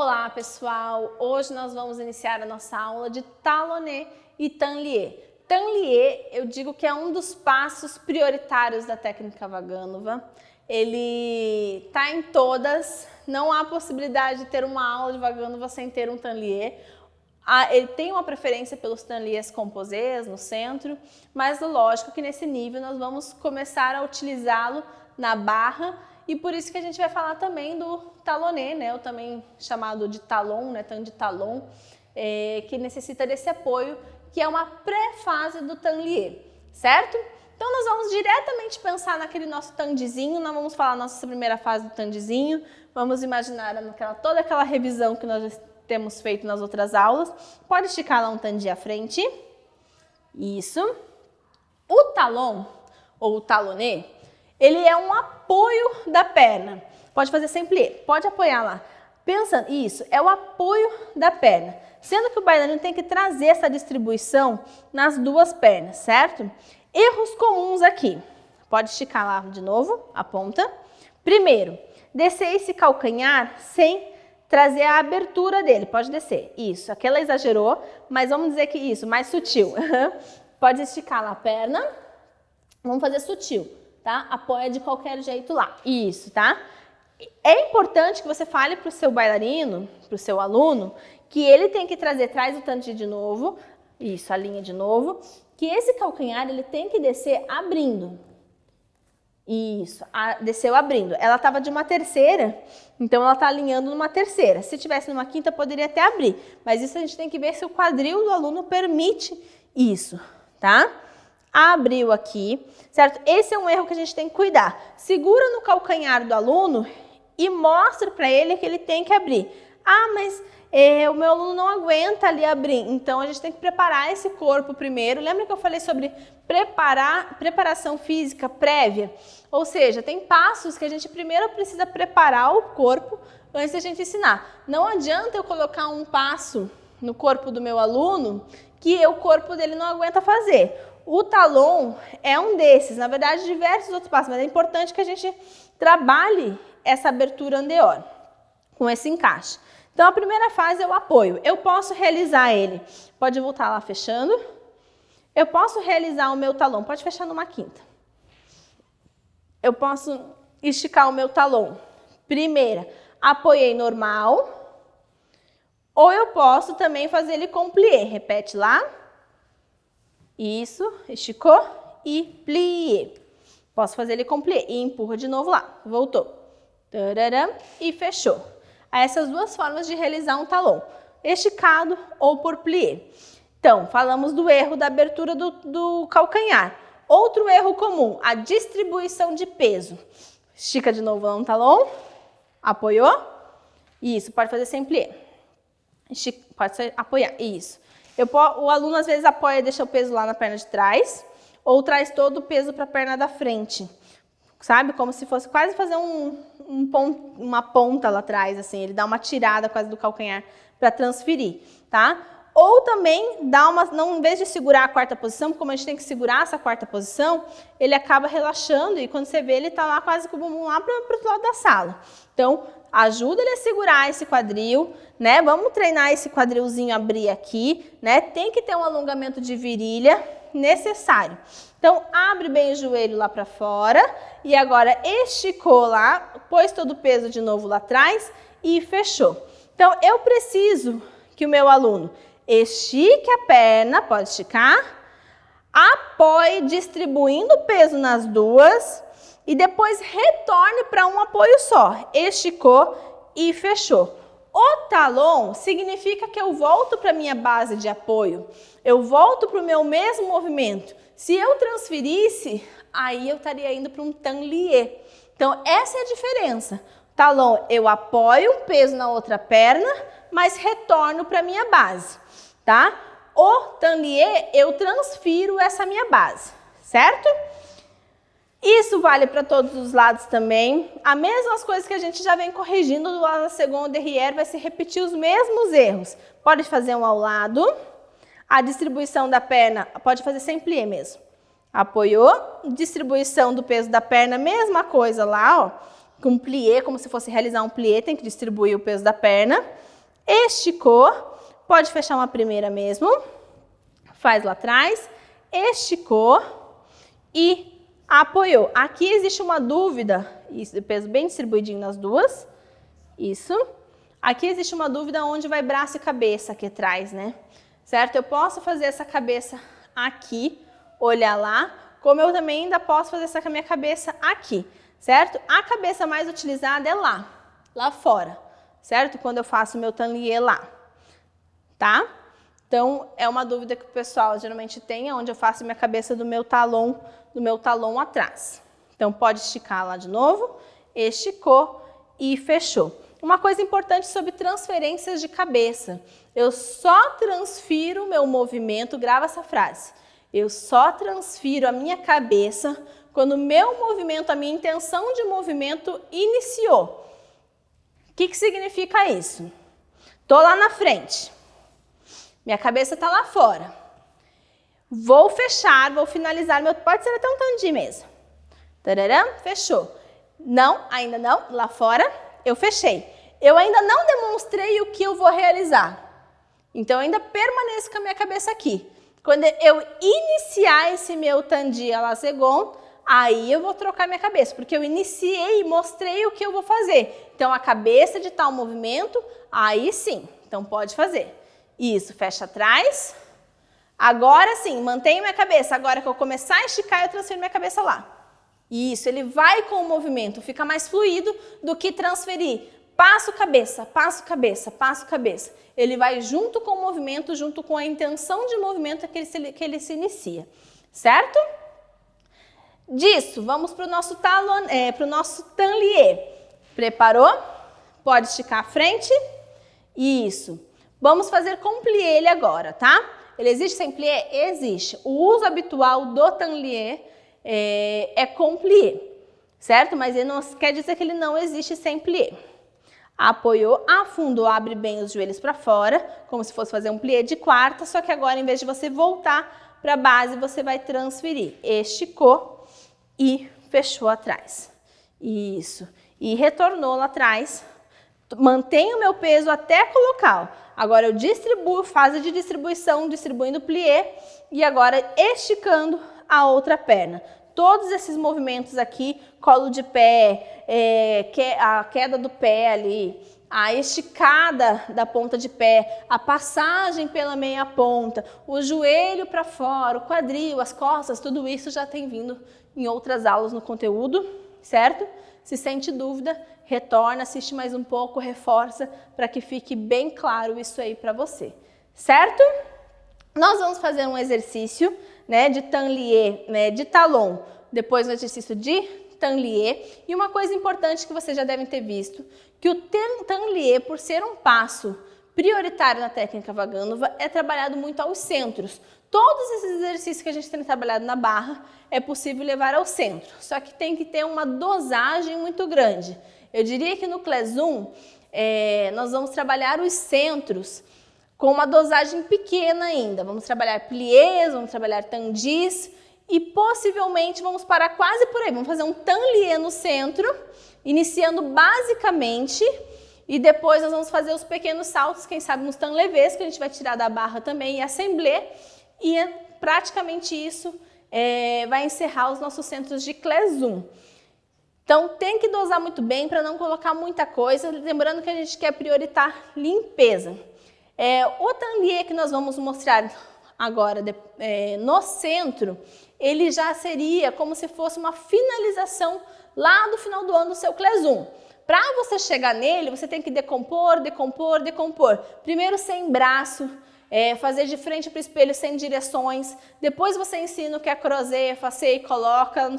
Olá pessoal, hoje nós vamos iniciar a nossa aula de talonê e tablier. Tablier, eu digo que é um dos passos prioritários da técnica Vaganova. Ele está em todas, não há possibilidade de ter uma aula de Vaganova sem ter um tablier. Ele tem uma preferência pelos tabliers composés no centro, mas lógico que nesse nível nós vamos começar a utilizá-lo na barra. E por isso que a gente vai falar também do talonê, né? Ou também chamado de talon, né? Tan de talon, que necessita desse apoio, que é uma pré-fase do tablier, certo? Então nós vamos diretamente pensar naquele nosso tandizinho, nós vamos falar nossa primeira fase do tandizinho, vamos imaginar toda aquela revisão que nós temos feito nas outras aulas. Pode esticar lá um tandi à frente, isso. O talon, ou o talonê, ele é um apoio da perna. Pode fazer sem plié, pode apoiar lá. Pensando, isso, é o apoio da perna. Sendo que o bailarino tem que trazer essa distribuição nas duas pernas, certo? Erros comuns aqui. Pode esticar lá de novo, a ponta. Primeiro, descer esse calcanhar sem trazer a abertura dele. Pode descer, isso. Aqui ela exagerou, mas vamos dizer que isso, mais sutil. Pode esticar lá a perna. Vamos fazer sutil. Tá? Apoia de qualquer jeito lá. Isso, tá? É importante que você fale para o seu bailarino, para o seu aluno, que ele tem que trazer, traz o tandi de novo, isso, a linha de novo, que esse calcanhar ele tem que descer abrindo. Isso, desceu abrindo. Ela estava de uma terceira, então ela está alinhando numa terceira. Se tivesse numa quinta, poderia até abrir, mas isso a gente tem que ver se o quadril do aluno permite isso, tá? Abriu aqui, certo? Esse é um erro que a gente tem que cuidar. Segura no calcanhar do aluno e mostra para ele que ele tem que abrir. Ah, mas o meu aluno não aguenta ali abrir. Então, a gente tem que preparar esse corpo primeiro. Lembra que eu falei sobre preparação física prévia? Ou seja, tem passos que a gente primeiro precisa preparar o corpo antes da gente ensinar. Não adianta eu colocar um passo no corpo do meu aluno que o corpo dele não aguenta fazer. O talon é um desses, na verdade, diversos outros passos, mas é importante que a gente trabalhe essa abertura anterior, com esse encaixe. Então, a primeira fase é o apoio. Eu posso realizar ele, pode voltar lá fechando. Eu posso realizar o meu talon, pode fechar numa quinta. Eu posso esticar o meu talon. Primeira, apoiei normal. Ou eu posso também fazer ele com plié. Repete lá. Isso, esticou e plié. Posso fazer ele com plié e empurra de novo lá. Voltou. Tararam, e fechou. Há essas duas formas de realizar um talon, esticado ou por plié. Então, falamos do erro da abertura do calcanhar. Outro erro comum, a distribuição de peso. Estica de novo um talon, apoiou. Isso, pode fazer sem plié. Pode apoiar, isso. O aluno às vezes apoia e deixa o peso lá na perna de trás, ou traz todo o peso para a perna da frente, sabe? Como se fosse quase fazer uma ponta lá atrás, assim, ele dá uma tirada quase do calcanhar para transferir, tá? Ou também em vez de segurar a quarta posição, como a gente tem que segurar essa quarta posição, ele acaba relaxando e quando você vê ele está lá quase com o bumbum lá para o outro lado da sala. Então, ajuda ele a segurar esse quadril, né? Vamos treinar esse quadrilzinho abrir aqui, né? Tem que ter um alongamento de virilha necessário. Então, abre bem o joelho lá para fora e agora esticou lá, pôs todo o peso de novo lá atrás e fechou. Então, eu preciso que o meu aluno estique a perna, pode esticar, apoie distribuindo o peso nas duas e depois retorne para um apoio só. Esticou e fechou. O talon significa que eu volto para a minha base de apoio, eu volto para o meu mesmo movimento. Se eu transferisse, aí eu estaria indo para um tablier. Então, essa é a diferença. Talon, eu apoio um peso na outra perna, mas retorno para a minha base, tá? O tablier, eu transfiro essa minha base, certo? Isso vale para todos os lados também. As mesmas coisas que a gente já vem corrigindo do lado da segunda derrière, vai se repetir os mesmos erros. Pode fazer um ao lado. A distribuição da perna, pode fazer sem plié mesmo. Apoiou. Distribuição do peso da perna, mesma coisa lá, ó. Com plié, como se fosse realizar um plié, tem que distribuir o peso da perna. esticou, pode fechar uma primeira mesmo, faz lá atrás, esticou e apoiou. Aqui existe uma dúvida, isso, peso bem distribuidinho nas duas, isso. Aqui existe uma dúvida onde vai braço e cabeça aqui atrás, né? Certo? Eu posso fazer essa cabeça aqui, olhar lá, como eu também ainda posso fazer essa minha cabeça aqui, certo? A cabeça mais utilizada é lá fora, certo? Quando eu faço o meu tablier lá, tá? Então, é uma dúvida que o pessoal geralmente tem, onde eu faço minha cabeça do meu talão atrás. Então, pode esticar lá de novo, esticou e fechou. Uma coisa importante sobre transferências de cabeça. Eu só transfiro o meu movimento, grava essa frase. Eu só transfiro a minha cabeça quando o meu movimento, a minha intenção de movimento iniciou. O que significa isso? Tô lá na frente. Minha cabeça está lá fora. Vou fechar, vou finalizar meu... Pode ser até um tandi mesmo. Tararam, fechou. Não, ainda não. Lá fora, eu fechei. Eu ainda não demonstrei o que eu vou realizar. Então, eu ainda permaneço com a minha cabeça aqui. Quando eu iniciar esse meu tandi à la seconde, aí eu vou trocar minha cabeça. Porque eu iniciei e mostrei o que eu vou fazer. Então, a cabeça de tal movimento, aí sim. Então, pode fazer. Isso, fecha atrás. Agora sim, mantenho minha cabeça. Agora que eu começar a esticar, eu transfiro minha cabeça lá. Isso, ele vai com o movimento, fica mais fluido do que transferir. Passo cabeça, passo cabeça, passo cabeça. Ele vai junto com o movimento, junto com a intenção de movimento que ele se inicia. Certo? Disso, vamos para o nosso tablier. Preparou? Pode esticar a frente. Isso. Vamos fazer com plié ele agora, tá? Ele existe sem plié? Existe. O uso habitual do tablier é com plié, certo? Mas ele não quer dizer que ele não existe sem plié. Apoiou, afundou, abre bem os joelhos para fora, como se fosse fazer um plié de quarta, só que agora, em vez de você voltar para a base, você vai transferir. Esticou e fechou atrás. Isso. E retornou lá atrás. Mantenho o meu peso até colocar. Agora eu distribuo, fase de distribuição, distribuindo o plié e agora esticando a outra perna. Todos esses movimentos aqui, colo de pé, a queda do pé ali, a esticada da ponta de pé, a passagem pela meia ponta, o joelho para fora, o quadril, as costas, tudo isso já tem vindo em outras aulas no conteúdo, certo? Se sente dúvida, retorna, assiste mais um pouco, reforça para que fique bem claro isso aí para você, certo? Nós vamos fazer um exercício, né, de tablier, né, de talon, depois um exercício de tablier. E uma coisa importante que vocês já devem ter visto, que o tablier, por ser um passo prioritário na técnica Vagânova, é trabalhado muito aos centros. Todos esses exercícios que a gente tem trabalhado na barra é possível levar ao centro, só que tem que ter uma dosagem muito grande. Eu diria que no Class 1, nós vamos trabalhar os centros com uma dosagem pequena ainda. Vamos trabalhar pliés, vamos trabalhar tandis e possivelmente vamos parar quase por aí. Vamos fazer um tablier no centro, iniciando basicamente, e depois nós vamos fazer os pequenos saltos, quem sabe nos tan levés, que a gente vai tirar da barra também, e assemblée, e praticamente isso vai encerrar os nossos centros de Class 1. Então, tem que dosar muito bem para não colocar muita coisa, lembrando que a gente quer prioritar limpeza. O tablier que nós vamos mostrar agora no centro, ele já seria como se fosse uma finalização lá do final do ano do seu Class 1. Para você chegar nele, você tem que decompor, decompor, decompor. Primeiro sem braço, fazer de frente para o espelho sem direções. Depois você ensina o que é crozet, facet e coloca no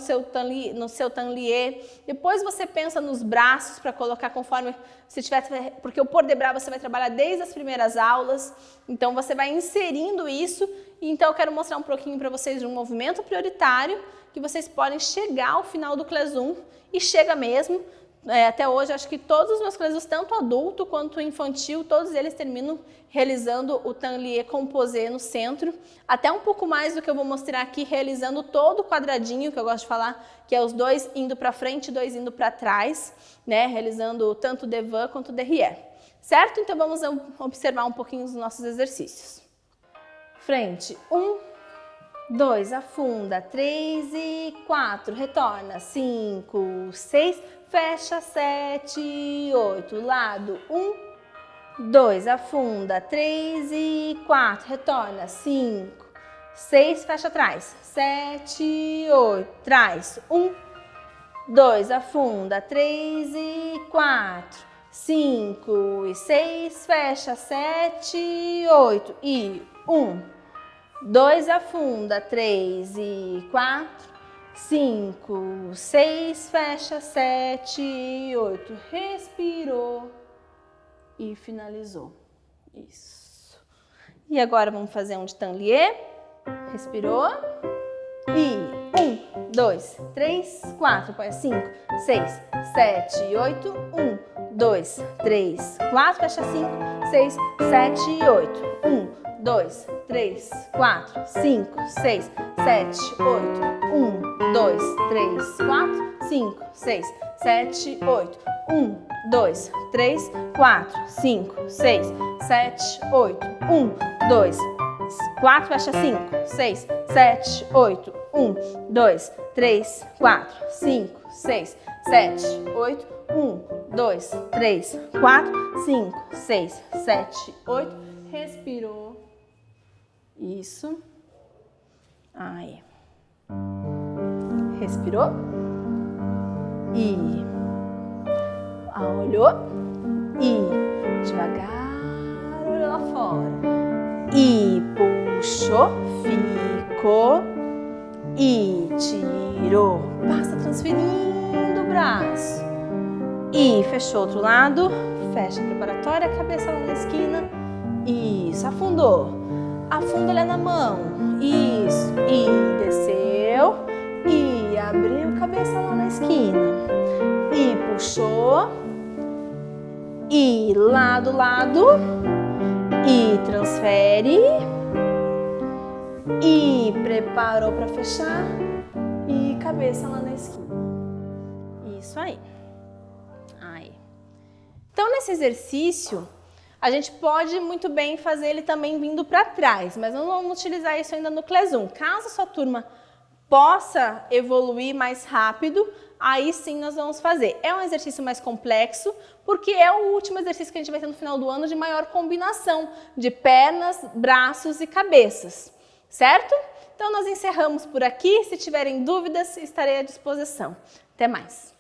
seu tablier. Depois você pensa nos braços para colocar conforme você tiver, porque o port de bras você vai trabalhar desde as primeiras aulas. Então você vai inserindo isso. Então eu quero mostrar um pouquinho para vocês de um movimento prioritário que vocês podem chegar ao final do Class 1 e chega mesmo. Até hoje, acho que todos os meus classes, tanto adulto quanto infantil, todos eles terminam realizando o tablier composé no centro. Até um pouco mais do que eu vou mostrar aqui, realizando todo o quadradinho, que eu gosto de falar, que é os dois indo para frente e dois indo para trás, né? Realizando tanto o devant quanto o derrière. certo? Então vamos observar um pouquinho os nossos exercícios. Frente, 1, 2, afunda, 3 e 4, retorna, 5, 6, fecha, 7, 8, lado, 1, 2, afunda, 3 e 4, retorna, 5, 6, fecha atrás, 7, 8, trás, 1, 2, afunda, 3 e 4, 5 e 6, fecha, 7, 8 e 1, 2, afunda, 3 e 4, 5, 6, fecha, 7, 8, respirou e finalizou. Isso. E agora vamos fazer um de tablier. Respirou. E 1, 2, 3, 4, põe 5, 6, 7, 8, 1, 2, 3, 4, fecha 5, 6, 7, 8, 1, 2, 3, 4, 5, 6, 7, 8, 1, 2, 3, 4, 5, 6, 7, 8, 1, 2, 3, 4, 5, 6, 7, 8, 1, 2, 4, fecha 5, 6, 7, 8, 1, 2, 3, 4, 5, 6, 7, 8, 1, 2, 3, 4, 5, 6, 7, 8, respirou. Isso. Aí. Respirou. E olhou. E devagar olhou lá fora. E puxou, ficou. E tirou. Passa transferindo o braço. E fechou outro lado. Fecha a preparatória, cabeça lá na esquina. Isso, afundou. Afunda ali na mão. Isso. E desceu. E abriu cabeça lá na esquina. E puxou. E lado, lado. E transfere. E preparou para fechar. E cabeça lá na esquina. Isso aí. Aí. Então, nesse exercício, a gente pode muito bem fazer ele também vindo para trás, mas não vamos utilizar isso ainda no Class 1. Caso a sua turma possa evoluir mais rápido, aí sim nós vamos fazer. É um exercício mais complexo, porque é o último exercício que a gente vai ter no final do ano de maior combinação de pernas, braços e cabeças, certo? Então nós encerramos por aqui. Se tiverem dúvidas, estarei à disposição. Até mais!